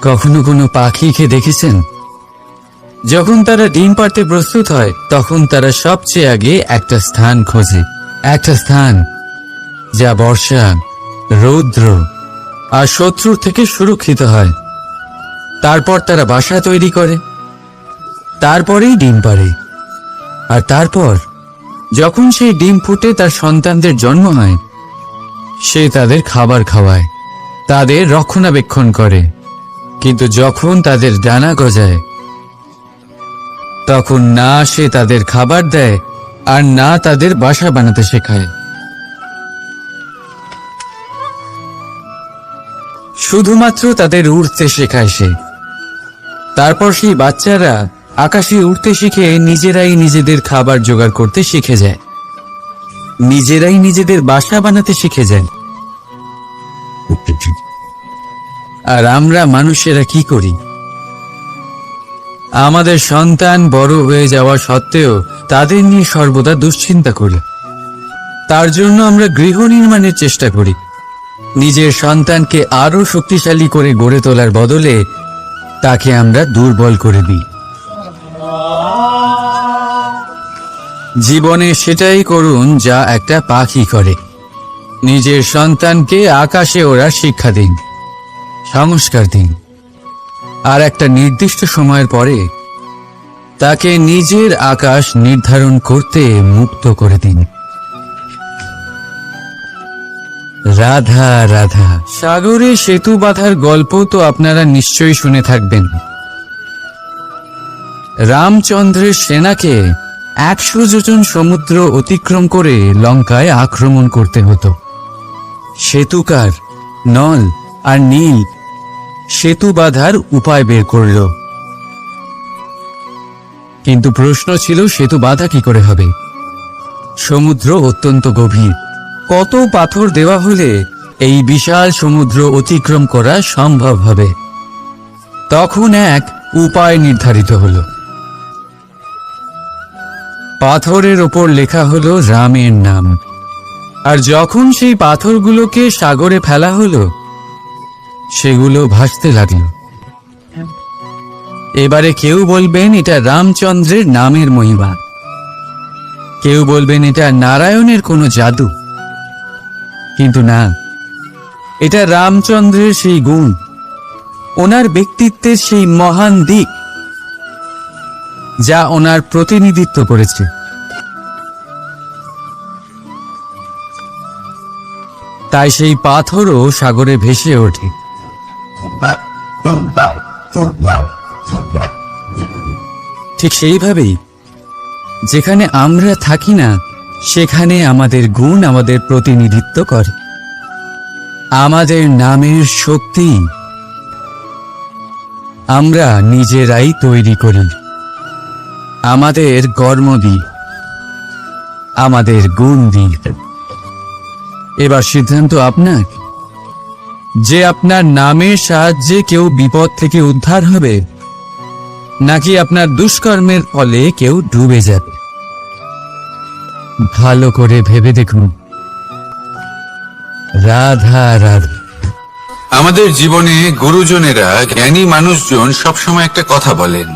কখনো কোনো পাখিকে দেখেছেন? যখন তারা ডিম পাড়তে প্রস্তুত হয় তখন তারা সবচেয়ে আগে একটা স্থান খোঁজে, একটা স্থান যা বর্ষা, রৌদ্র আর শত্রুর থেকে সুরক্ষিত হয়। তারপর তারা বাসা তৈরি করে, তারপরেই ডিম পাড়ে। আর তারপর যখন সেই ডিম ফুটে তার সন্তানদের জন্ম হয়, সে তাদের খাবার খাওয়ায়, তাদের রক্ষণাবেক্ষণ করে। কিন্তু যখন তাদের ডানা গজায় তখন না সে তাদের খাবার দেয় আর না তাদের বাসা বানাতে শেখায়। শুধুমাত্র তাদের উড়তে শেখায় সে। তারপর সেই বাচ্চারা আকাশে উড়তে শিখে নিজেরাই নিজেদের খাবার জোগাড় করতে শিখে যায়, নিজেরাই নিজেদের বাসা বানাতে শিখে যায়। আর আমরা মানুষেরা কি করি? আমাদের সন্তান বড় হয়ে যাওয়া সত্ত্বেও তাদের নিয়ে সর্বদা দুশ্চিন্তা করি। তার জন্য আমরা গৃহ নির্মাণের চেষ্টা করি। নিজের সন্তানকে আরো শক্তিশালী করে গড়ে তোলার বদলে তাকে আমরা দুর্বল করে দিই। জীবনে সেটাই করুন যা একটা পাখি করে। নিজের সন্তানকে আকাশে ওড়ার শিক্ষা দিন, সংস্কার দিন, আর একটা নির্দিষ্ট সময়ের পরে তাকে নিজের আকাশ নির্ধারণ করতে মুক্ত করে দিন। রাধা রাধা। সাগরে সেতু বাঁধার গল্প তো আপনারা নিশ্চয়ই শুনে থাকবেন। রামচন্দ্রের সেনাকে 100 যোজন সমুদ্র অতিক্রম করে লঙ্কায় আক্রমণ করতে হতো। সেতুকার নল আর নীল সেতু বাঁধার উপায় বের করল, কিন্তু প্রশ্ন ছিল সেতু বাঁধা কি করে হবে? সমুদ্র অত্যন্ত গভীর। কত পাথর দেওয়া হলে এই বিশাল সমুদ্র অতিক্রম করা সম্ভব হবে? তখন এক উপায় নির্ধারিত হলো। পাথরের ওপর লেখা হলো রামের নাম। আর যখন সেই পাথরগুলোকে সাগরে ফেলা হলো সেগুলো ভাসতে লাগলো। এবারে কেউ বলবেন এটা রামচন্দ্রের নামের মহিমা, কেউ বলবেন এটা নারায়ণের কোনো জাদু। কিন্তু না, এটা রামচন্দ্রের সেই গুণ, ওনার ব্যক্তিত্বের সেই মহান দিক যা ওনার প্রতিনিধিত্ব করেছে। তাই সেই পাথরও সাগরে ভেসে ওঠে। ঠিক সেইভাবেই যেখানে আমরা থাকি না সেখানে আমাদের গুণ আমাদের প্রতিনিধিত্ব করে। আমাদের নামের শক্তি আমরা নিজেরাই তৈরি করি। আমাদের কর্ম দিই, আমাদের গুণ দিই। এবার সিদ্ধান্ত আপনার যে আপনার নামের সাহায্যে কেউ বিপদ থেকে উদ্ধার হবে নাকি আপনার দুষ্কর্মের ফলে কেউ ডুবে যাবে। ভালো করে ভেবে দেখুন। রাধা রাধা। আমাদের জীবনে গুরুজনেরা, জ্ঞানী মানুষজন সবসময় একটা কথা বলেন,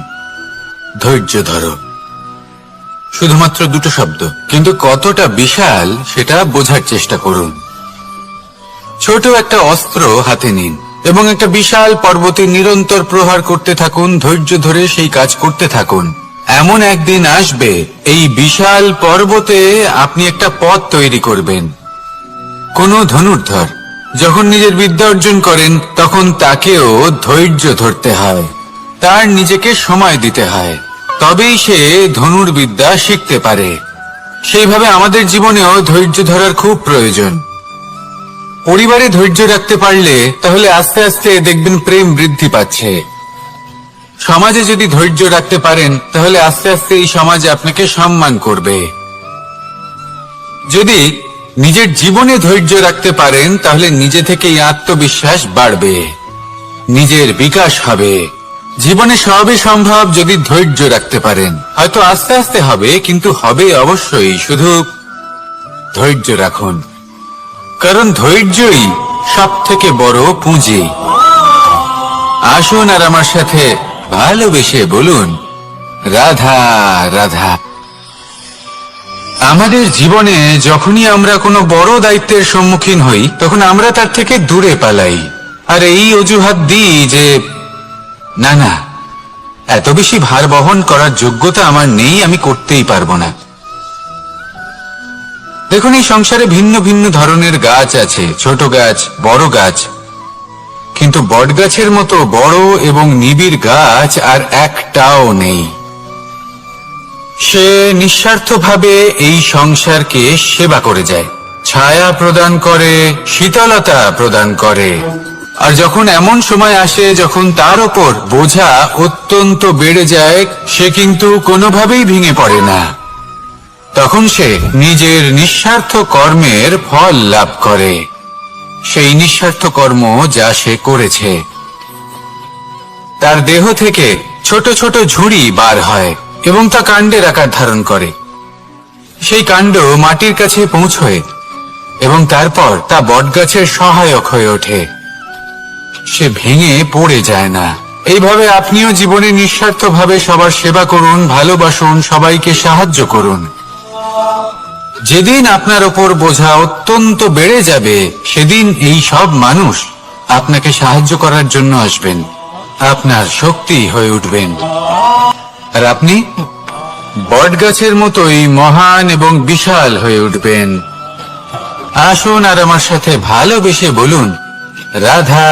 ধৈর্য ধরো। শুধুমাত্র দুটো শব্দ, কিন্তু কতটা বিশাল সেটা বোঝার চেষ্টা করুন। ছোট একটা অস্ত্র হাতে নিন এবং একটা বিশাল পর্বতে নিরন্তর প্রহার করতে থাকুন। ধৈর্য ধরে সেই কাজ করতে থাকুন। এমন একদিন আসবে এই বিশাল পর্বতে আপনি একটা পথ তৈরি করবেন। কোনো ধনুর্ধর যখন নিজের বিদ্যা অর্জন করেন তখন তাকেও ধৈর্য ধরতে হয়, তার নিজেকে সময় দিতে হয়, তবেই সে ধনুর্বিদ্যা শিখতে পারে। সেইভাবে আমাদের জীবনেও ধৈর্য ধরার খুব প্রয়োজন। পরিবারে ধৈর্য রাখতে পারলে তাহলে আস্তে আস্তে দেখবেন প্রেম বৃদ্ধি পাচ্ছে। সমাজে যদি ধৈর্য রাখতে পারেন তাহলে আস্তে আস্তে এই সমাজ আপনাকে সম্মান করবে। যদি নিজের জীবনে ধৈর্য রাখতে পারেন তাহলে নিজে থেকেই আত্মবিশ্বাস বাড়বে, নিজের বিকাশ হবে। জীবনে সবই সম্ভব যদি ধৈর্য রাখতে পারেন। হয়তো আস্তে আস্তে হবে, কিন্তু হবে অবশ্যই। শুধু ধৈর্য রাখুন, কারণ ধৈর্যই সবথেকে বড় পুঁজি। আসুন আর আমার সাথে ভালোবেসে বলুন, রাধা রাধা। আমাদের জীবনে যখনই আমরা কোনো বড় দায়িত্বের সম্মুখীন হই, তখন আমরা তার থেকে দূরে পালাই, আর এই অজুহাত দিই যে না না, এত বেশি ভার বহন করার যোগ্যতা আমার নেই, আমি করতেই পারবো না। দেখুন, এই সংসারে ভিন্ন ভিন্ন ধরনের গাছ আছে, ছোট গাছ, বড় গাছ, কিন্তু বট গাছের মতো বড় এবং নিবিড় গাছ আর একটাও নেই। সে নিঃস্বার্থভাবে এই সংসারকে সেবা করে যায়, ছায়া প্রদান করে, শীতলতা প্রদান করে। আর যখন এমন সময় আসে যখন তার ওপর বোঝা অত্যন্ত বেড়ে যায়, সে কিন্তু কোনোভাবেই ভেঙে পড়ে না। তখন সে নিজের নিঃস্বার্থ কর্মের ফল লাভ করে, সেই নিঃস্বার্থ কর্ম যা সে করেছে। তার দেহ থেকে ছোট ছোট ঝুড়ি বার হয় এবং তা কাণ্ডের আকার ধারণ করে। সেই কাণ্ড মাটির কাছে পৌঁছয় এবং তারপর তা বটগাছের সহায়ক হয়ে ওঠে, সে ভেঙে পড়ে যায় না। এইভাবে আপনিও জীবনে নিঃস্বার্থভাবে সবার সেবা করুন, ভালোবাসুন, সবাইকে সাহায্য করুন। যেদিন আপনার ওপর বোঝা অত্যন্ত বেড়ে যাবে, সেদিন এই সব মানুষ আপনাকে সাহায্য করার জন্য আসবেন, আপনার শক্তি হয়ে উঠবেন, আর আপনি বটগাছের মতোই মহান এবং বিশাল হয়ে উঠবেন। আসুন আর আমার সাথে ভালোবেসে বলুন, রাধা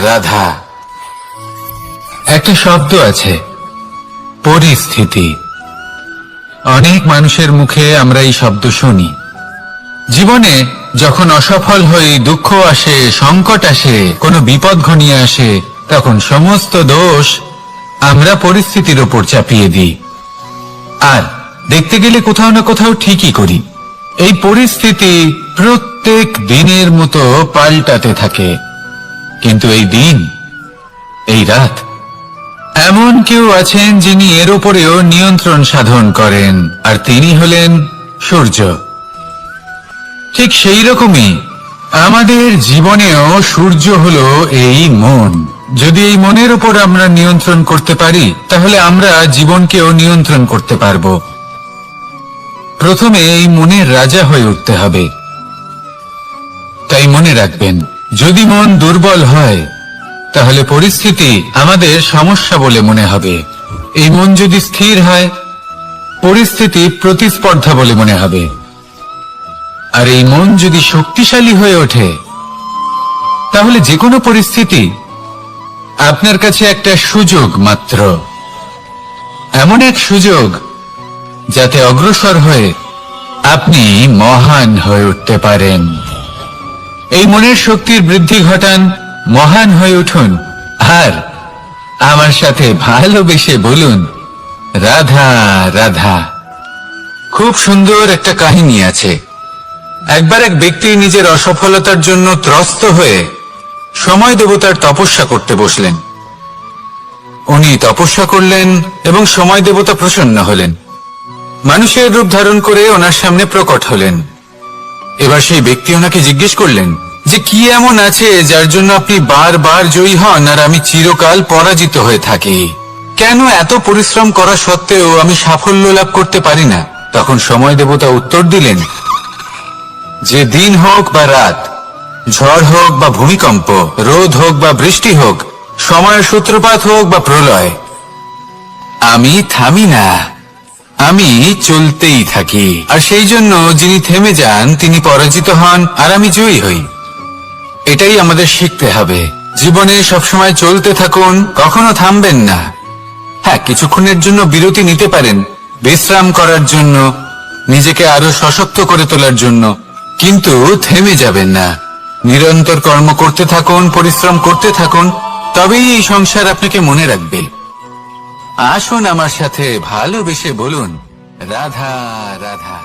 রাধা। একটা শব্দ আছে, পরিস্থিতি। অনেক মানুষের মুখে আমরা এই শব্দ শুনি। জীবনে যখন অসফল হই, দুঃখ আসে, সংকট আসে, কোনো বিপদ ঘনিয়ে আসে, তখন সমস্ত দোষ আমরা পরিস্থিতির ওপর চাপিয়ে দিই, আর দেখতে গেলে কোথাও না কোথাও ঠিকই করি। এই পরিস্থিতি প্রত্যেক দিনের মতো পাল্টাতে থাকে, কিন্তু এই দিন, এই রাত, এমন কেউ আছেন যিনি এর উপরেও নিয়ন্ত্রণ সাধন করেন, আর তিনি হলেন সূর্য। ঠিক সেই রকমই আমাদের জীবনেও সূর্য হলো এই মন। যদি এই মনের উপর আমরা নিয়ন্ত্রণ করতে পারি, তাহলে আমরা জীবনকেও নিয়ন্ত্রণ করতে পারব। প্রথমে এই মনের রাজা হয়ে উঠতে হবে। তাই মনে রাখবেন, যদি মন দুর্বল হয়, তাহলে পরিস্থিতি আমাদের সমস্যা বলে মনে হবে। এই মন যদি স্থির হয়, পরিস্থিতি প্রতিস্পর্ধা বলে মনে হবে। আর এই মন যদি শক্তিশালী হয়ে ওঠে, তাহলে যে কোনো পরিস্থিতি আপনার কাছে একটা সুযোগ মাত্র, এমন এক সুযোগ যাতে অগ্রসর হয়ে আপনি মহান হয়ে উঠতে পারেন। এই মনের শক্তির বৃদ্ধি ঘটান, মহান হয়ে উঠুন, আর আমার সাথে ভালোবেসে বলুন, রাধা রাধা। খুব সুন্দর একটা কাহিনী আছে। একবার এক ব্যক্তি নিজের অসফলতার জন্য ত্রস্ত হয়ে সময় দেবতার তপস্যা করতে বসলেন। উনি তপস্যা করলেন এবং সময় দেবতা প্রসন্ন হলেন, মানুষের রূপ ধারণ করে ওনার সামনে প্রকট হলেন। এবার সেই ব্যক্তি ওনাকে জিজ্ঞেস করলেন যে কি এমন আছে যার জন্য আপনি বারবার জয়ী হন আর আমি চিরকাল পরাজিত হয়ে থাকি? কেন এত পরিশ্রম করা সত্ত্বেও আমি সাফল্য লাভ করতে পারি না? তখন সময় দেবতা উত্তর দিলেন যে দিন হোক বা রাত, ঝড় হোক বা ভূমিকম্প, রোদ হোক বা বৃষ্টি হোক, সময়ের সূত্রপাত হোক বা প্রলয়, আমি থামি না, আমি চলতেই থাকি। আর সেই জন্য যিনি থেমে যান তিনি পরাজিত হন আর আমি জয়ী হই। এটাই আমাদের শিখতে হবে। জীবনে সবসময় চলতে থাকুন, কখনো থামবেন না। হ্যাঁ, কিছুক্ষণের জন্য বিরতি নিতে পারেন, বিশ্রাম করার জন্য, নিজেকে আরো সশক্ত করে তোলার জন্য, কিন্তু থেমে যাবেন না। নিরন্তর কর্ম করতে থাকুন, পরিশ্রম করতে থাকুন, তবেই এই সংসার আপনাকে মনে রাখবে। আসুন আমার সাথে ভালোবেসে বলুন, রাধা রাধা।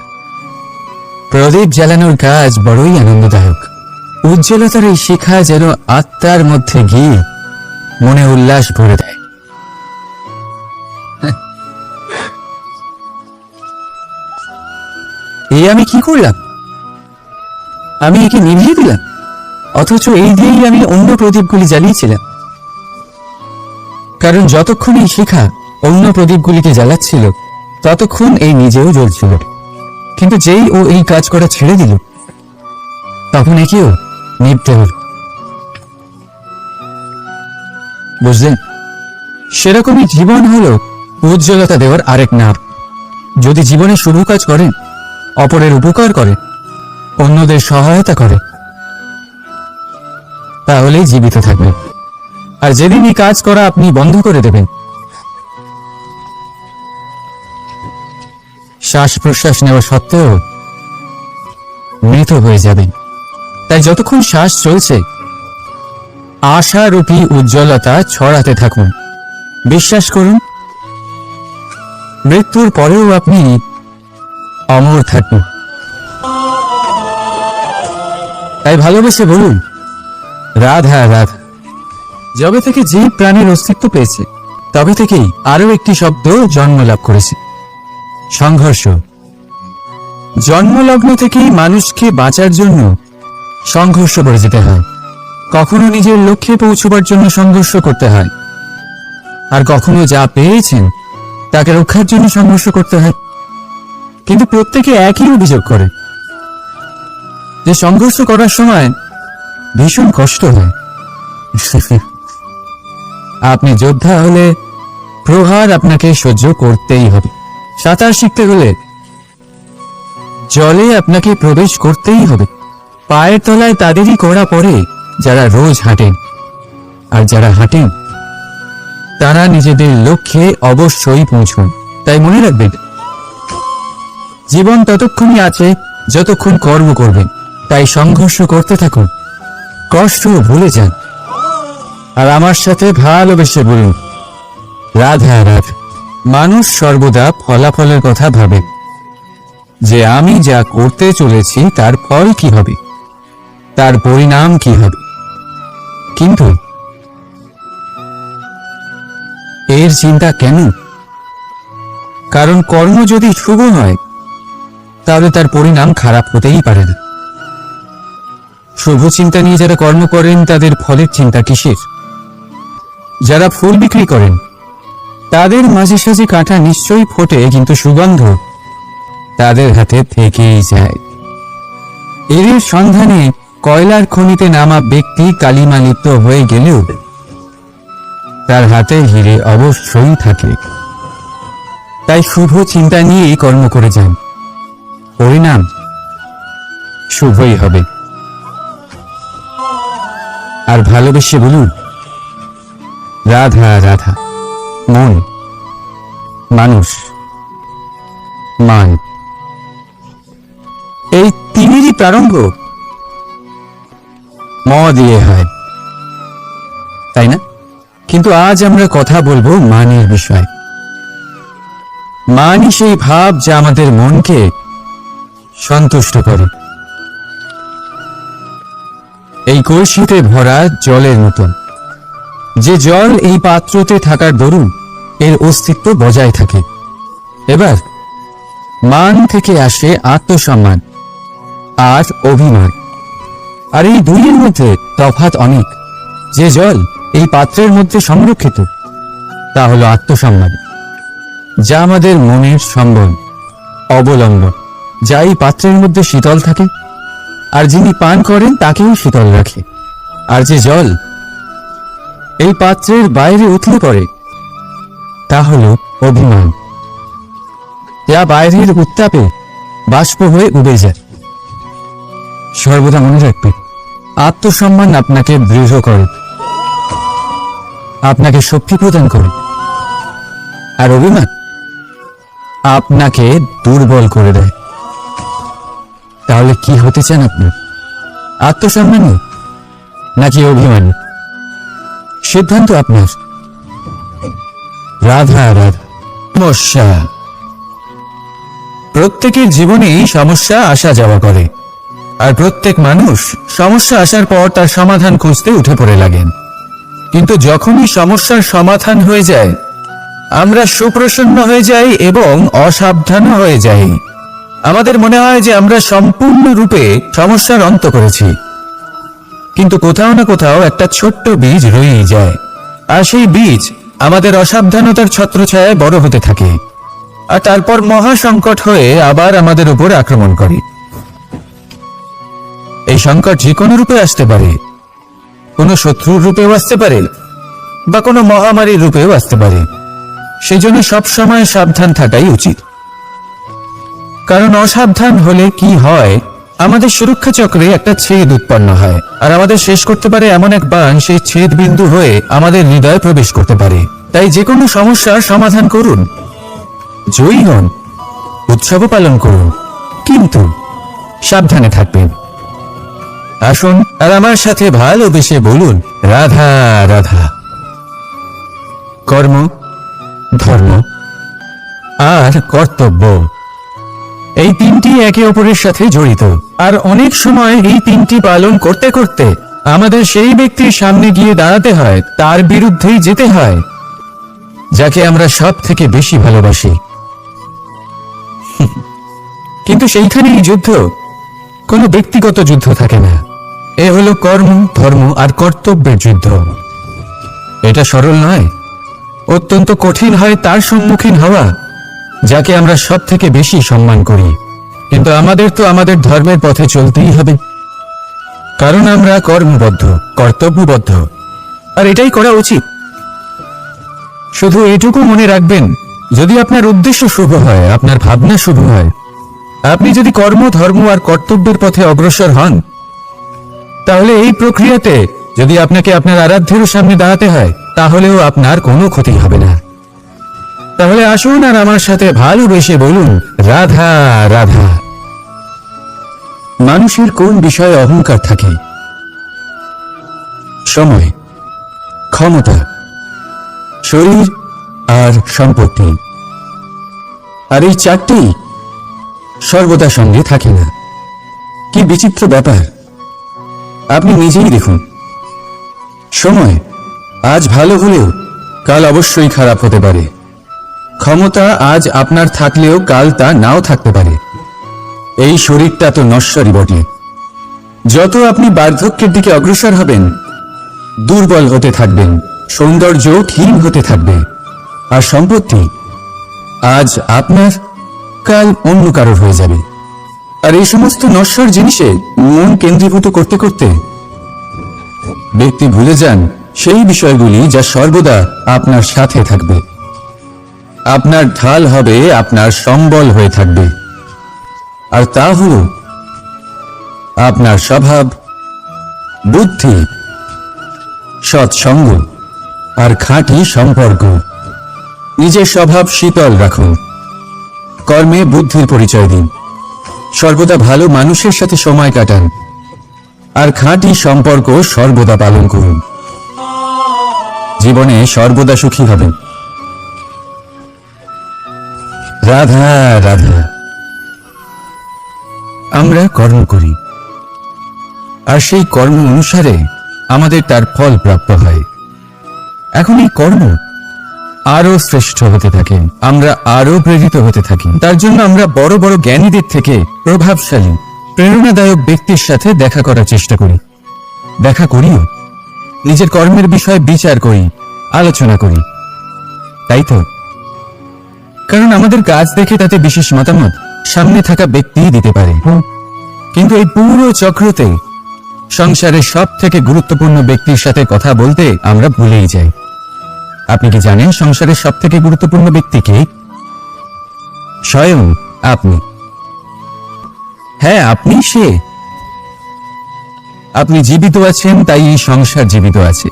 প্রদীপ জ্বালানোর কাজ বড়ই আনন্দদায়ক। উজ্জ্বলতার এই শিখা যেন আত্মার মধ্যে গিয়ে মনে উল্লাস ভরে দেয়। এই আমি কি করলাম? আমি একে নিভিয়ে দিলাম, অথচ এই দিয়েই আমি অন্য প্রদীপগুলি জ্বালিয়েছিলাম। কারণ যতক্ষণ এই শিখা অন্য প্রদীপগুলিকে জ্বালাচ্ছিল ততক্ষণ এই নিজেও জ্বলছিল। কিন্তু যেই ও এই কাজ করা ছেড়ে দিল তখন একেও নিভতে হল। বুঝলেন? সেরকমই জীবন হলো উজ্জ্বলতা দেওয়ার আরেক নাম। যদি জীবনে শুভ কাজ করেন, অপরের উপকার করে, অন্যদের সহায়তা করে, তাহলেই জীবিত থাকবেন। আর যেদিন এই কাজ করা আপনি বন্ধ করে দেবেন, শ্বাস প্রশ্বাস নেওয়া সত্ত্বেও মৃত হয়ে যাবেন। তাই যতক্ষণ শ্বাস চলছে আশারূপী উজ্জ্বলতা ছড়াতে থাকুন। বিশ্বাস করুন, মৃত্যুর পরেও আপনি অমর থাকবেন। তাই ভালোবেসে বলুন, রাধা রাধা। যবে থেকে যে প্রাণের অস্তিত্ব পেয়েছে তবে থেকেই আরো একটি শব্দ জন্ম লাভ করেছে, সংঘর্ষ। জন্মলগ্ন থেকেই মানুষকে বাঁচার জন্য সংঘর্ষ করে যেতে হয়। কখনো নিজের লক্ষ্যে পৌঁছবার জন্য সংঘর্ষ করতে হয়, আর কখনো যা পেয়েছেন তাকে রক্ষার জন্য সংঘর্ষ করতে হয়। কিন্তু প্রত্যেকে একই অভিযোগ করে যে সংঘর্ষ করার সময় ভীষণ কষ্ট হয়। আপনি যোদ্ধা হলে প্রহার আপনাকে সহ্য করতেই হবে। সাঁতার শিখতে হলে জলে আপনাকে প্রবেশ করতেই হবে। পায়ের তলায় তাদেরই কড়া পড়ে যারা রোজ হাঁটেন, আর যারা হাঁটেন তারা নিজেদের লক্ষ্যে অবশ্যই পৌঁছন। তাই মনে রাখবেন, জীবন ততক্ষণই আছে যতক্ষণ কর্ম করবেন। তাই সংঘর্ষ করতে থাকুন, কষ্ট ভুলে যান, আর আমার সাথে ভালোবেসে বলুন, রাধা রাধা। মানুষ সর্বদা ফলাফলের কথা ভাবে, যে আমি যা করতে চলেছি তার ফল কি হবে, তার পরিণাম কি হবে। কিন্তু এর চিন্তা কেন? কারণ কর্ম যদি শুভ হয় তাহলে তার পরিণাম খারাপ হতেই পারে না। শুভ চিন্তা নিয়ে যারা কর্ম করেন তাদের ফলের চিন্তা কিসের? যারা ফুল বিক্রি করেন তাদের মাঝে সাঝে কাঁটা নিশ্চয়ই ফোটে, কিন্তু সুগন্ধ তাদের হাতে থেকেই যায়। এর সন্ধানে কয়লার খনিতে নামা ব্যক্তি কালিমা লিপ্ত হয়ে গেলেও তার হাতে হিরে অবশ্যই থাকে। তাই শুভ চিন্তা নিয়েই কর্ম করে যান, পরিণাম শুভই হবে। আর ভালোবেসে বলুন, রাধা রাধা। মন, মানুষ, মান, এই তিনেরই প্রারম্ভ ম দিয়ে হয়, তাই না? কিন্তু আজ আমরা কথা বলবো মানের বিষয়। মানই সেই ভাব যা আমাদের মনকে সন্তুষ্ট করে। এই কলসিতে ভরা জলের মতন, যে জল এই পাত্রতে থাকার দরুন এর অস্তিত্ব বজায় থাকে। এবার মান থেকে আসে আত্মসম্মান আর অভিমান, আর এই দুইয়ের মধ্যে তফাৎ অনেক। যে জল এই পাত্রের মধ্যে সংরক্ষিত তা হলো আত্মসম্মান, যা আমাদের মনের সম্বল, অবলম্বন, যা এই পাত্রের মধ্যে শীতল থাকে, আর যিনি পান করেন তাকেও শীতল রাখে। আর যে জল এই পাত্রের বাইরে উঠলে পড়ে তা হলো অভিমান, যা বাইরের উত্তাপে বাষ্প হয়ে উবে যায়। সর্বদা মনে রাখবে, আত্মসম্মান আপনাকে দৃঢ় করে, আপনাকে শক্তি প্রদান করে, আর অভিমান আপনাকে দুর্বল করে দেয়। তাহলে কি হতে চান আপনি? আত্মসম্মানী নাকি অভিমানী? সিদ্ধান্ত আপনার। রাধা রাধা। সমস্যা। প্রত্যেকের জীবনেই সমস্যা আসা যাওয়া করে, আর প্রত্যেক মানুষ সমস্যা আসার পর তার সমাধান খুঁজতে উঠে পড়ে লাগেন। কিন্তু যখনই সমস্যার সমাধান হয়ে যায় আমরা সুপ্রসন্ন হয়ে যাই এবং অসাবধান হয়ে যাই। আমাদের মনে হয় যে আমরা সম্পূর্ণরূপে সমস্যার অন্ত করেছি, কিন্তু কোথাও না কোথাও একটা ছোট্ট বীজ রয়েই যায়, আর সেই বীজ আমাদের অসাবধানতার ছত্রছায়ায় বড় হতে থাকে আর তারপর মহা সংকট হয়ে আবার আমাদের উপর আক্রমণ করে। এই সংকট যে কোনো রূপে আসতে পারে, কোনো শত্রুর রূপেও আসতে পারে বা কোনো মহামারীর রূপেও আসতে পারে। সেই জন্য সবসময় সাবধান থাকাই উচিত। কারণ অসাবধান হলে কি হয়, আমাদের সুরক্ষা চক্রে একটা ছেদ উৎপন্ন হয় আর আমাদের শেষ করতে পারে এমন এক বাণ সেই ছেদ বিন্দু হয়ে আমাদের হৃদয়ে প্রবেশ করতে পারে। তাই যে কোনো সমস্যার সমাধান করুন, জয়ী হন, উৎসবও পালন করুন, কিন্তু সাবধানে থাকবেন। আসুন আর আমার সাথে ভালোবেসে বলুন রাধা রাধা। কর্ম, ধর্ম আর কর্তব্য, এই তিনটি একে অপরের সাথে জড়িত। আর অনেক সময় এই তিনটি পালন করতে করতে আমাদের সেই ব্যক্তির সামনে গিয়ে দাঁড়াতে হয়, তার বিরুদ্ধেই যেতে হয়, যাকে আমরা সব থেকে বেশি ভালোবাসি। কিন্তু সেইখানেই যুদ্ধ, কোনো ব্যক্তিগত যুদ্ধ থাকে না। এ হলো কর্ম, ধর্ম আর কর্তব্যের যুদ্ধ। এটা সরল নয়, অত্যন্ত কঠিন হয় তার সম্মুখীন হওয়া যাকে আমরা সব থেকে বেশি সম্মান করি। কিন্তু আমাদের তো আমাদের ধর্মের পথে চলতেই হবে, কারণ আমরা কর্মবদ্ধ, কর্তব্যবদ্ধ, আর এটাই করা উচিত। শুধু এটুকু মনে রাখবেন, যদি আপনার উদ্দেশ্য শুভ হয়, আপনার ভাবনা শুভ হয়, আপনি যদি কর্ম, ধর্ম আর কর্তব্যের পথে অগ্রসর হন, তাহলে এই প্রক্রিয়াতে যদি আপনাকে আপনার আরাধ্যের সামনে দাঁড়াতে হয়, তাহলেও আপনার কোনো ক্ষতি হবে না। তাহলে আসুন আর আমার সাথে ভালোবেসে বলুন রাধা রাধা। মানুষের কোন বিষয়ে অহংকার থাকে? সময়, ক্ষমতা, শরীর আর সম্পত্তি। আর এই চারটি সর্বদা সঙ্গে থাকে না। কি বিচিত্র ব্যাপার! আপনি নিজেই দেখুন, সময় আজ ভালো হলেও কাল অবশ্যই খারাপ হতে পারে। ক্ষমতা আজ আপনার থাকলেও কাল তা নাও থাকতে পারে। এই শরীরটা তো নশ্বরই বটে। যত আপনি বার্ধক্যের দিকে অগ্রসর হবেন, দুর্বল হতে থাকবেন, সৌন্দর্য ক্ষীণ হতে থাকবে। আর সম্পত্তি আজ আপনার, কাল অন্য কারোর হয়ে যাবে। আর এই সমস্ত নশ্বর জিনিসে মন কেন্দ্রীভূত করতে করতে ব্যক্তি ভুলে যান সেই বিষয়গুলি যা সর্বদা আপনার সাথে থাকবে, আপনার ঢাল হবে, আপনার সম্বল হয়ে থাকবে। আর তা হল আপনার স্বভাব, বুদ্ধি, সৎসঙ্গ আর খাঁটি সম্পর্ক। নিজের স্বভাব শীতল রাখুন, কর্মে বুদ্ধির পরিচয় দিন, সর্বদা ভালো মানুষের সাথে সময় কাটান, আর খাঁটি সম্পর্ক সর্বদা পালন করুন। জীবনে সর্বদা সুখী হবেন। রাধা রাধা। আমরা কর্ম করি, আর সেই কর্ম অনুসারে আমাদের তার ফল প্রাপ্ত হয়। এখন এই কর্ম আরো শ্রেষ্ঠ হতে থাকে, আমরা আরো প্রেরিত হতে থাকি। তার জন্য আমরা বড় বড় জ্ঞানীদের থেকে প্রভাবশালী, প্রেরণাদায়ক ব্যক্তির সাথে দেখা করার চেষ্টা করি, দেখা করিও, নিজের কর্মের বিষয়ে বিচার করি, আলোচনা করি। তাই তো, কারণ আমাদের কাজ দেখে তাতে বিশেষ মতামত সামনে থাকা ব্যক্তি দিতে পারে। কিন্তু এই পুরো চক্রতে সংসারের সব থেকে গুরুত্বপূর্ণ ব্যক্তির সাথে কথা বলতে আমরা ভুলেই যাই। আপনি কি জানেন সংসারের সব থেকে গুরুত্বপূর্ণ ব্যক্তি কে? স্বয়ং আপনি। হ্যাঁ, আপনি সে। আপনি জীবিত আছেন, তাই এই সংসার জীবিত আছে।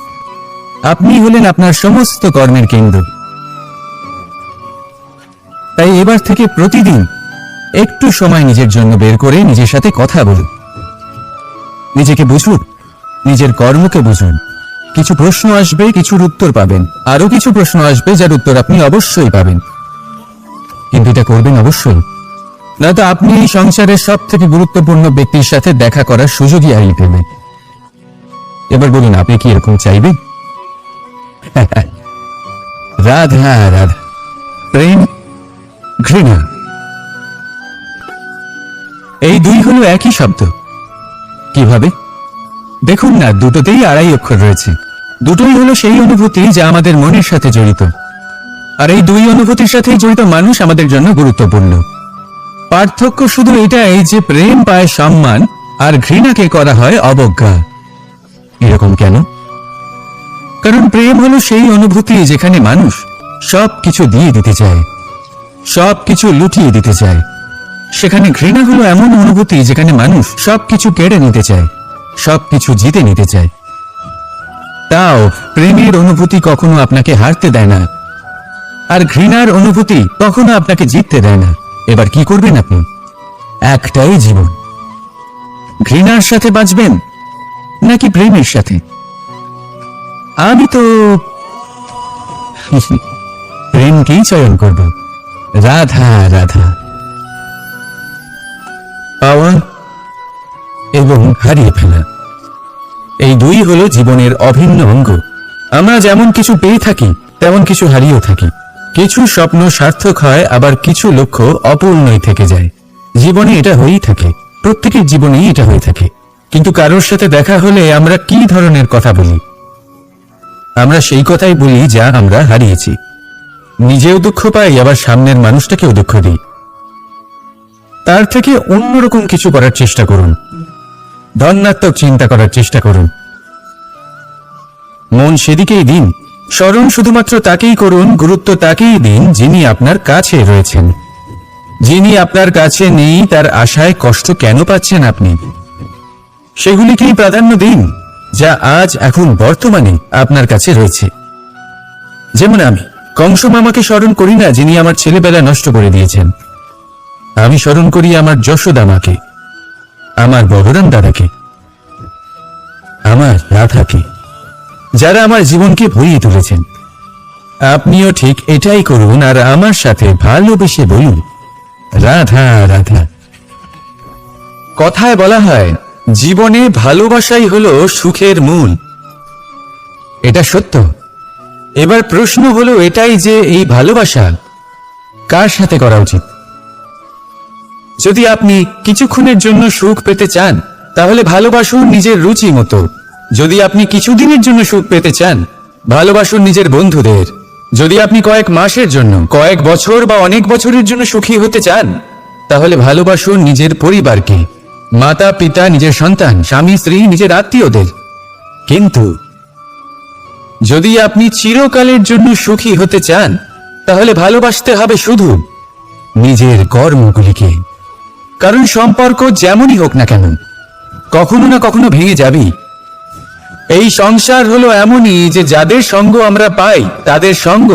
আপনি হলেন আপনার সমস্ত কর্মের কেন্দ্র। তাই এবার থেকে প্রতিদিন একটু সময় নিজের জন্য বের করে নিজের সাথে কথা বলুন, নিজেকে বুঝুন, নিজের কর্মকে বুঝুন। কিছু প্রশ্ন আসবে, কিছুর উত্তর পাবেন, আরো কিছু প্রশ্ন আসবে যার উত্তর আপনি অবশ্যই পাবেন। কিন্তু এটা করবেন অবশ্যই, নয়তো আপনি এই সংসারের সব থেকে গুরুত্বপূর্ণ ব্যক্তির সাথে দেখা করার সুযোগই হারিয়ে ফেলবেন। এবার বলুন, আপনি কি এরকম চাইবেন? রাধা রাধা। প্রেম, ঘৃণা, এই দুই হলো একই শব্দ। কিভাবে? দেখুন না, দুটোতেই আড়াই অক্ষর রয়েছে। দুটোই হলো সেই অনুভূতি যা আমাদের মনের সাথে জড়িত, আর এই দুই অনুভূতির সাথেই জড়িত মানুষ আমাদের জন্য গুরুত্বপূর্ণ। পার্থক্য শুধু এটাই যে প্রেম পায় সম্মান আর ঘৃণাকে করা হয় অবজ্ঞা। এরকম কেন? কারণ প্রেম হলো সেই অনুভূতি যেখানে মানুষ সবকিছু দিয়ে দিতে চায়, সবকিছু লুটিয়ে দিতে চায়। সেখানে ঘৃণা হলো এমন অনুভূতি যেখানে মানুষ সবকিছু কেড়ে নিতে চায়, সবকিছু জিতে নিতে চায়। তাও প্রেমের অনুভূতি কখনো আপনাকে হারতে দেয় না, আর ঘৃণার অনুভূতি কখনো আপনাকে জিততে দেয় না। এবার কি করবেন আপনি? একটাই জীবন, ঘৃণার সাথে বাঁচবেন নাকি প্রেমের সাথে? আমি তো প্রেমকেই চয়ন করব। রাধা রাধা। পাওয়া এবং হারিয়ে ফেলা, এই দুই হলো জীবনের অভিন্ন অঙ্গ। আমরা যেমন কিছু পেয়ে থাকি তেমন কিছু হারিয়েও থাকি। কিছু স্বপ্ন সার্থক হয়, আবার কিছু লক্ষ্য অপূর্ণই থেকে যায়। জীবনে এটা হয়েই থাকে, প্রত্যেকের জীবনেই এটা হয়ে থাকে। কিন্তু কারোর সাথে দেখা হলে আমরা কি ধরনের কথা বলি? আমরা সেই কথাই বলি যা আমরা হারিয়েছি। নিজেও দুঃখ পাই, আবার সামনের মানুষটাকেও দুঃখ দিই। তার থেকে অন্যরকম কিছু করার চেষ্টা করুন, ধনাত্মক চিন্তা করার চেষ্টা করুন, মন সেদিকেই দিন। স্মরণ শুধুমাত্র তাকেই করুন, গুরুত্ব তাকেই দিন যিনি আপনার কাছে রয়েছেন। যিনি আপনার কাছে নেই তার আশায় কষ্ট কেন পাচ্ছেন আপনি? সেগুলিকেই প্রাধান্য দিন যা আজ এখন বর্তমানে আপনার কাছে রয়েছে। যেমন আমি কংস মামাকে স্মরণ করি না যিনি আমার ছেলেবেলা নষ্ট করে দিয়েছেন। আমি স্মরণ করি আমার যশোদা মাকে, আমার বলরাম দাদাকে, আমার রাধাকে, যারা আমার জীবনকে ভরিয়ে তুলেছেন। আপনিও ঠিক এটাই করুন, আর আমার সাথে ভালোবেসে বলুন রাধা রাধা। কথায় বলা হয় জীবনে ভালোবাসাই হলো সুখের মূল। এটা সত্য। এবার প্রশ্ন হলো এটাই যে এই ভালোবাসা কার সাথে করা উচিত? যদি আপনি কিছুক্ষণের জন্য সুখ পেতে চান তাহলে ভালোবাসুন নিজের রুচি মতো। যদি আপনি কিছুদিনের জন্য সুখ পেতে চান ভালোবাসুন নিজের বন্ধুদের। যদি আপনি কয়েক মাসের জন্য, কয়েক বছর বা অনেক বছরের জন্য সুখী হতে চান তাহলে ভালোবাসুন নিজের পরিবারকে, মাতা পিতা, নিজের সন্তান, স্বামী স্ত্রী, নিজের আত্মীয়দের। কিন্তু যদি আপনি চিরকালের জন্য সুখী হতে চান তাহলে ভালোবাসতে হবে শুধু নিজের কর্মগুলিকে। কারণ সম্পর্ক যেমনই হোক না কেন কখনো না কখনো ভেঙে যাবেই। এই সংসার হলো এমনই যে যাদের সঙ্গ আমরা পাই তাদের সঙ্গ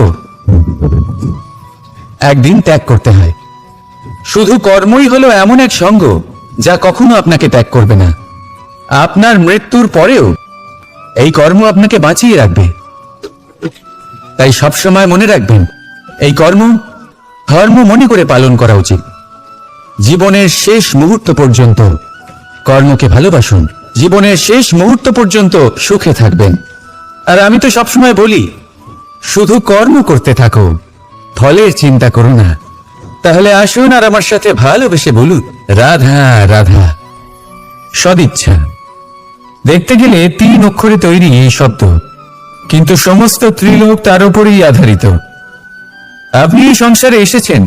একদিন ত্যাগ করতে হয়। শুধু কর্মই হলো এমন এক সঙ্গ যা কখনো আপনাকে ত্যাগ করবে না। আপনার মৃত্যুর পরেও এই কর্ম আপনাকে বাঁচিয়ে রাখবে। তাই সবসময় মনে রাখবেন এই কর্ম ধর্ম মনে করে পালন করা উচিত। জীবনের শেষ মুহূর্ত পর্যন্ত কর্মকে ভালোবাসুন, জীবনের শেষ মুহূর্ত পর্যন্ত সুখে থাকবেন। আর আমি তো সবসময় বলি শুধু কর্ম করতে থাকো, ফলের চিন্তা করো না। তাহলে আসুন আর আমার সাথে ভালোবেসে বলুন রাধা রাধা। সদিচ্ছা দেখতে গেলে 3 অক্ষরে তৈরি এই শব্দ, কিন্তু সমস্ত ত্রিলোক তার উপরেই আধারিত। আপনি এই সংসারে এসেছেন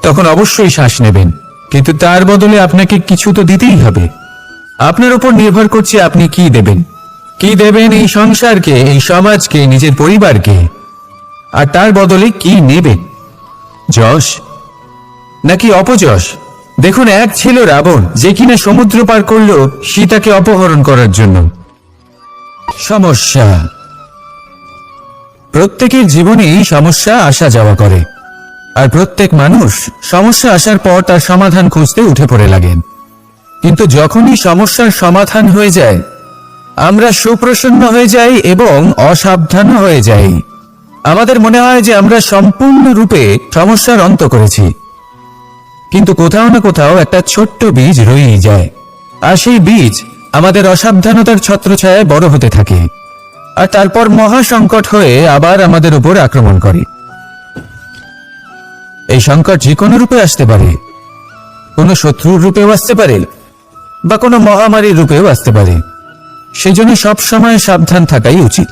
তখন অবশ্যই শ্বাস নেবেন, কিন্তু তার বদলে আপনাকে কিছু তো দিতেই হবে। আপনার উপর নির্ভর করছে আপনি কি দেবেন। কি দেবেন এই সংসারকে, এই সমাজকে, নিজের পরিবারকে, আর তার বদলে কি নেবেন? যশ নাকি অপযশ? দেখুন, এক ছিল রাবণ যে কিনা সমুদ্র পার করল সীতাকে অপহরণ করার জন্য। সমস্যা, প্রত্যেকের জীবনেই সমস্যা আসা যাওয়া করে, আর প্রত্যেক মানুষ সমস্যা আসার পর তার সমাধান খুঁজতে উঠে পড়ে লাগেন। কিন্তু যখনই সমস্যার সমাধান হয়ে যায় আমরা সুপ্রসন্ন হয়ে যাই এবং অসাবধান হয়ে যাই। আমাদের মনে হয় যে আমরা সম্পূর্ণরূপে সমস্যার অন্ত করেছি, কিন্তু কোথাও না কোথাও একটা ছোট্ট বীজ রয়েই যায়, আর সেই বীজ আমাদের অসাবধানতার ছত্রছায়ায় বড় হতে থাকে, আর তারপর মহা সংকট হয়ে আবার আমাদের উপর আক্রমণ করে। এই সংকট যে কোনো রূপে আসতে পারে, কোনো শত্রুর রূপেও আসতে পারে, বা কোনো মহামারীর রূপেও আসতে পারে। সেজন্য সব সময় সাবধান থাকাই উচিত।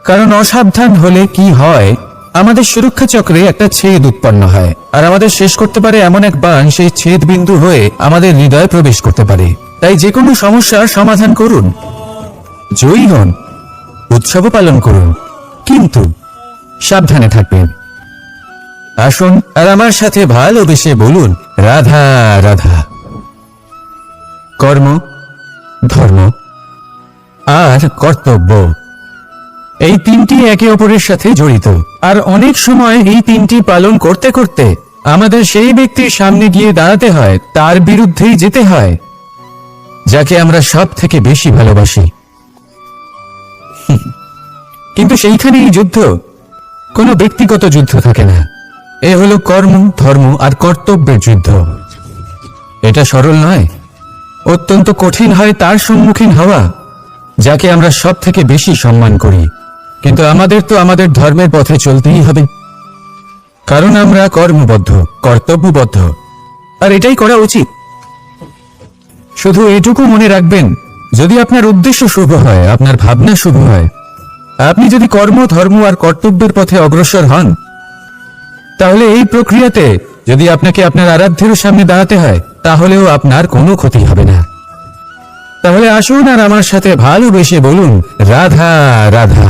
কারণ অসাবধান হলে কি হয়, আমাদের সুরক্ষা চক্রে একটা ছেদ উৎপন্ন হয়, আর আমাদের শেষ করতে পারে এমন এক বাণ সেই ছেদ বিন্দু হয়ে আমাদের হৃদয়ে প্রবেশ করতে পারে। তাই যে কোনো সমস্যার সমাধান করুন, জয়ী হন, উৎসবও পালন করুন, কিন্তু সাবধানে থাকবেন। আসুন আর আমার সাথে ভালোবেসে বলুন, রাধা রাধা। কর্ম, ধর্ম আর কর্তব্য, এই তিনটি একে অপরের সাথে জড়িত। আর অনেক সময় এই তিনটি পালন করতে করতে আমাদের সেই ব্যক্তির সামনে গিয়ে দাঁড়াতে হয়, তার বিরুদ্ধেই যেতে হয়, যাকে আমরা সব থেকে বেশি ভালোবাসি। কিন্তু সেইখানেই যুদ্ধ, কোনো ব্যক্তিগত যুদ্ধ থাকে না। এ হলো কর্ম, ধর্ম আর কর্তব্যের যুদ্ধ। এটা সরল নয়, অত্যন্ত কঠিন হয় তার সম্মুখীন হওয়া যাকে আমরা সব থেকে বেশি সম্মান করি। কিন্তু আমাদের তো আমাদের ধর্মের পথে চলতেই হবে, কারণ আমরা কর্মবদ্ধ, কর্তব্যবদ্ধ, আর এটাই করা উচিত। শুধু এটুকু মনে রাখবেন, যদি আপনার উদ্দেশ্য শুভ হয়, আপনার ভাবনা শুভ হয়, আপনি যদি কর্ম, ধর্ম আর কর্তব্যের পথে অগ্রসর হন, তাহলে এই প্রক্রিয়াতে যদি আপনাকে আপনার আরাধ্যের সামনে দাঁড়াতে হয়, তাহলেও আপনার কোনো ক্ষতি হবে না। তাহলে আসুন আর আমার সাথে ভালোবেসে বলুন, রাধা রাধা।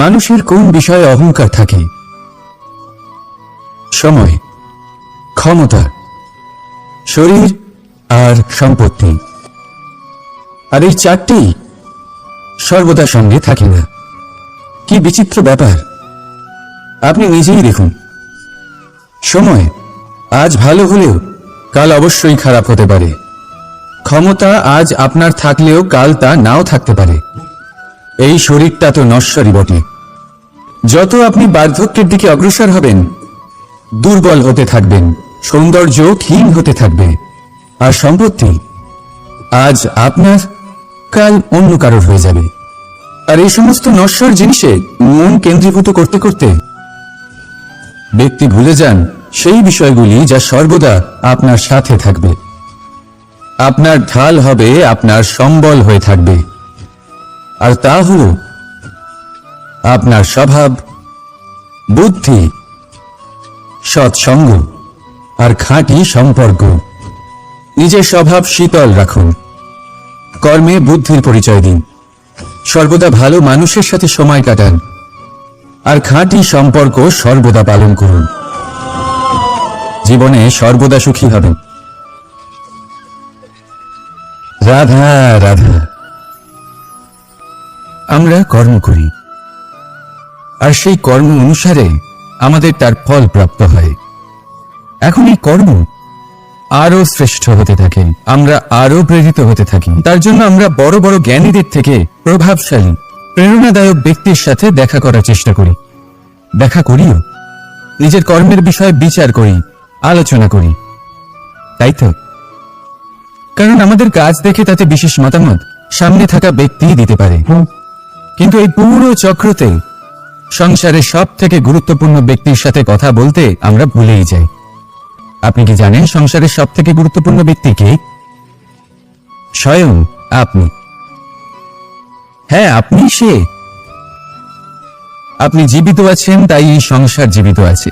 মানুষের কোন বিষয়ে অহংকার থাকে? সময়, ক্ষমতা, শরীর আর সম্পত্তি। আর এই চারটি সর্বদা সঙ্গে থাকে না। কি বিচিত্র ব্যাপার! আপনি নিজেই দেখুন, সময় আজ ভালো হলেও কাল অবশ্যই খারাপ হতে পারে। ক্ষমতা আজ আপনার থাকলেও কাল তা নাও থাকতে পারে। এই শরীরটা তো নশ্বরই বটে। যত আপনি বার্ধক্যের দিকে অগ্রসর হবেন, দুর্বল হতে থাকবেন, সৌন্দর্য ক্ষীণ হতে থাকবে। আর সম্পত্তি আজ আপনার, কাল অন্য কারোর হয়ে যাবে। আর এই সমস্ত নশ্বর জিনিসে মন কেন্দ্রীভূত করতে করতে ব্যক্তি ভুলে যান সেই বিষয়গুলি যা সর্বদা আপনার সাথে থাকবে, আপনার ঢাল হবে, আপনার সম্বল হয়ে থাকবে। আর তা হল আপনার স্বভাব, বুদ্ধি, সৎসঙ্গ আর খাঁটি সম্পর্ক। নিজের স্বভাব শীতল রাখুন, কর্মে বুদ্ধির পরিচয় দিন, সর্বদা ভালো মানুষের সাথে সময় কাটান, আর খাঁটি সম্পর্ক সর্বদা পালন করুন। জীবনে সর্বদা সুখী হবেন। রাধা রাধা। আমরা কর্ম করি, আর সেই কর্ম অনুসারে আমাদের তার ফল প্রাপ্ত হয়। এখন এই কর্ম আরো শ্রেষ্ঠ হতে থাকে, আমরা আরো প্রেরিত হতে থাকি। তার জন্য আমরা বড় বড় জ্ঞানীদের থেকে প্রভাবশালী, প্রেরণাদায়ক ব্যক্তির সাথে দেখা করার চেষ্টা করি, দেখা করিও, নিজের কর্মের বিষয়ে বিচার করি, আলোচনা করি, তাই তো? কারণ আমাদের কাজ দেখে তাতে বিশেষ মতামত সামনে থাকা ব্যক্তি দিতে পারে। কিন্তু এই পুরো চক্রতে সংসারের সব থেকে গুরুত্বপূর্ণ ব্যক্তির সাথে কথা বলতে আমরা ভুলেই যাই। আপনি কি জানেন সংসারের সব থেকে গুরুত্বপূর্ণ ব্যক্তি কে? স্বয়ং আপনি। হ্যাঁ, আপনি সে। আপনি জীবিত আছেন, তাই এই সংসার জীবিত আছে।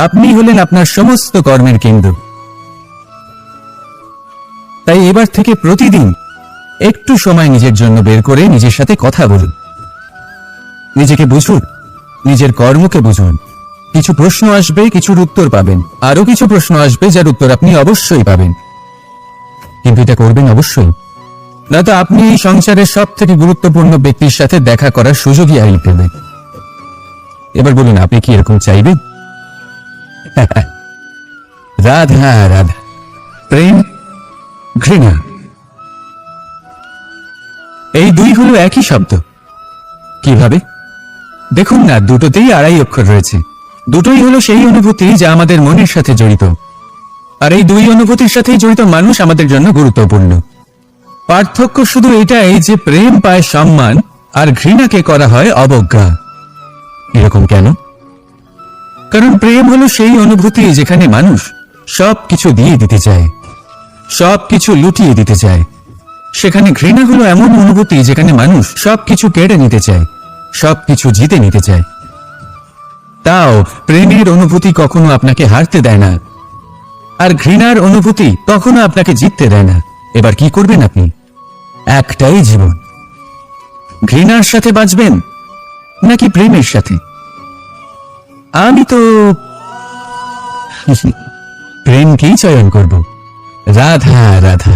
আপনি হলেন আপনার সমস্ত কর্মের কেন্দ্র। তাই এবার থেকে প্রতিদিন একটু সময় নিজের জন্য বের করে নিজের সাথে কথা বলুন, নিজেকে বুঝুন, নিজের কর্মকে বুঝুন। কিছু প্রশ্ন আসবে, কিছুর উত্তর পাবেন, আরো কিছু প্রশ্ন আসবে যার উত্তর আপনি অবশ্যই পাবেন। কিন্তু এটা করবেন অবশ্যই, না তো আপনি এই সংসারের সব থেকে গুরুত্বপূর্ণ ব্যক্তির সাথে দেখা করার সুযোগই হারিয়ে ফেলবেন। এবার বলুন, আপনি কি এরকম চাইবেন? রাধা রাধা। প্রেম, ঘৃণা, এই দুই হলো একই শব্দ। কিভাবে? দেখুন না, দুটোতেই 2.5 অক্ষর রয়েছে। দুটোই হলো সেই অনুভূতি যা আমাদের মনের সাথে জড়িত, আর এই দুই অনুভূতির সাথেই জড়িত মানুষ আমাদের জন্য গুরুত্বপূর্ণ। পার্থক্য শুধু এটাই যে প্রেম পায় সম্মান, আর ঘৃণাকে করা হয় অবজ্ঞা। এরকম কেন? কারণ প্রেম হলো সেই অনুভূতি যেখানে মানুষ সবকিছু দিয়ে দিতে চায়, সবকিছু লুটিয়ে দিতে চায়, সেখানে ঘৃণা হলো এমন অনুভূতি যেখানে মানুষ সবকিছু কেড়ে নিতে চায়, সবকিছু জিতে নিতে চায়। তাও প্রেমের অনুভূতি কখনো আপনাকে হারতে দেয় না, আর ঘৃণার অনুভূতি কখনো আপনাকে জিততে দেয় না। এবার কি করবেন আপনি? একটাই জীবন, ঘৃণার সাথে বাঁচবেন নাকি প্রেমের সাথে? আমি তো প্রেমকেই চয়ন করব। রাধা রাধা।